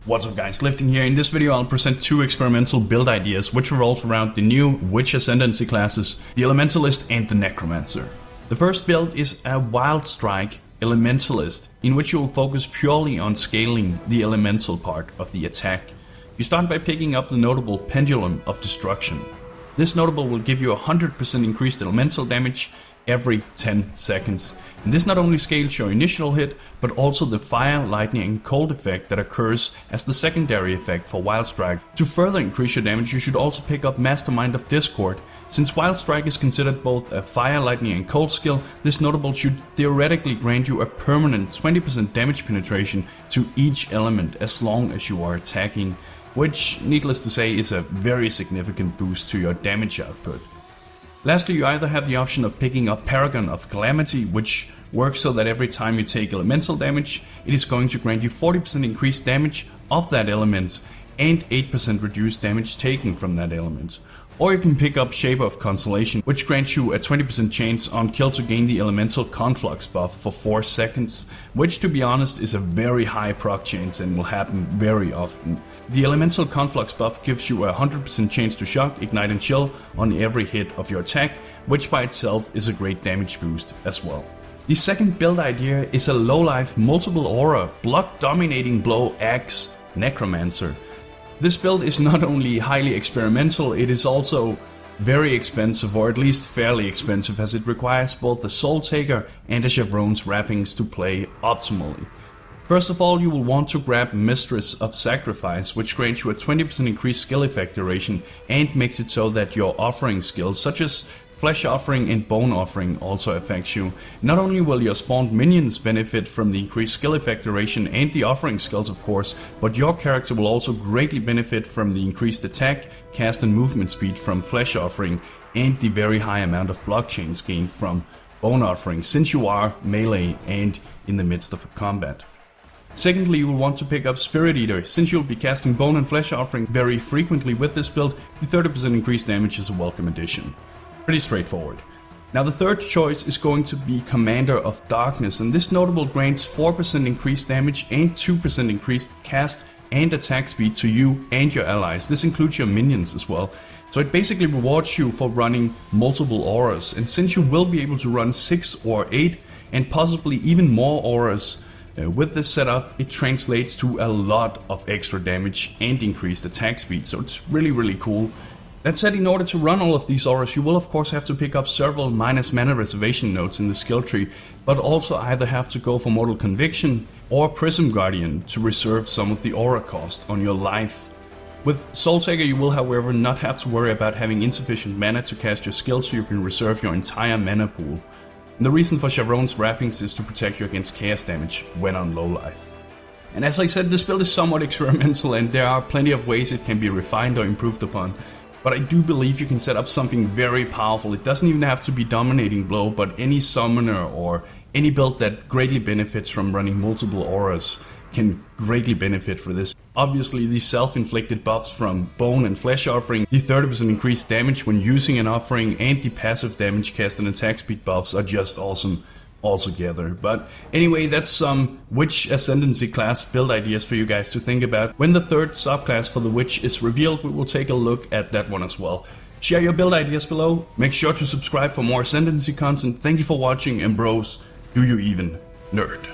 What's up guys, Lifting here. In this video I'll present two experimental build ideas which revolve around the new Witch Ascendancy classes, the Elementalist and the Necromancer. The first build is a Wild Strike Elementalist, in which you will focus purely on scaling the elemental part of the attack. You start by picking up the notable Pendulum of Destruction. This notable will give you 100% increased elemental damage every 10 seconds. And this not only scales your initial hit, but also the fire, lightning and cold effect that occurs as the secondary effect for Wild Strike. To further increase your damage, you should also pick up Mastermind of Discord. Since Wild Strike is considered both a fire, lightning and cold skill, this notable should theoretically grant you a permanent 20% damage penetration to each element as long as you are attacking, which, needless to say, is a very significant boost to your damage output. Lastly, you either have the option of picking up Paragon of Calamity, which works so that every time you take elemental damage, it is going to grant you 40% increased damage of that element and 8% reduced damage taken from that element. Or you can pick up Shaper of Consolation, which grants you a 20% chance on kill to gain the Elemental Conflux buff for 4 seconds, which to be honest is a very high proc chance and will happen very often. The Elemental Conflux buff gives you a 100% chance to shock, ignite and chill on every hit of your attack, which by itself is a great damage boost as well. The second build idea is a low life multiple aura block dominating blow axe Necromancer. This build is not only highly experimental, it is also very expensive, or at least fairly expensive, as it requires both the Soul Taker and the Chevron's wrappings to play optimally. First of all, you will want to grab Mistress of Sacrifice, which grants you a 20% increased skill effect duration and makes it so that your offering skills such as Flesh Offering and Bone Offering also affects you. Not only will your spawned minions benefit from the increased skill effect duration and the offering skills of course, but your character will also greatly benefit from the increased attack, cast and movement speed from Flesh Offering and the very high amount of block chains gained from Bone Offering, since you are melee and in the midst of a combat. Secondly, you will want to pick up Spirit Eater. Since you'll be casting Bone and Flesh Offering very frequently with this build, the 30% increased damage is a welcome addition. Pretty straightforward. Now the third choice is going to be Commander of Darkness, and this notable grants 4% increased damage and 2% increased cast and attack speed to you and your allies. This includes your minions as well. So it basically rewards you for running multiple auras, and since you will be able to run 6 or 8 and possibly even more auras with this setup, it translates to a lot of extra damage and increased attack speed, so it's really cool. That said, in order to run all of these auras, you will of course have to pick up several minus mana reservation nodes in the skill tree, but also either have to go for Mortal Conviction or Prism Guardian to reserve some of the aura cost on your life. With Soul Taker you will however not have to worry about having insufficient mana to cast your skills, so you can reserve your entire mana pool. And the reason for Chevron's wrappings is to protect you against chaos damage when on low life. And as I said, this build is somewhat experimental and there are plenty of ways it can be refined or improved upon. But I do believe you can set up something very powerful. It doesn't even have to be Dominating Blow, but any summoner or any build that greatly benefits from running multiple auras can greatly benefit for this. Obviously the self-inflicted buffs from Bone and Flesh Offering, the 30% increased damage when using an offering, and the passive damage cast and attack speed buffs are just awesome altogether. But anyway, that's some Witch Ascendancy class build ideas for you guys to think about. When the third subclass for the Witch is revealed, we will take a look at that one as well. Share your build ideas below, make sure to subscribe for more Ascendancy content. Thank you for watching, and bros, do you even nerd?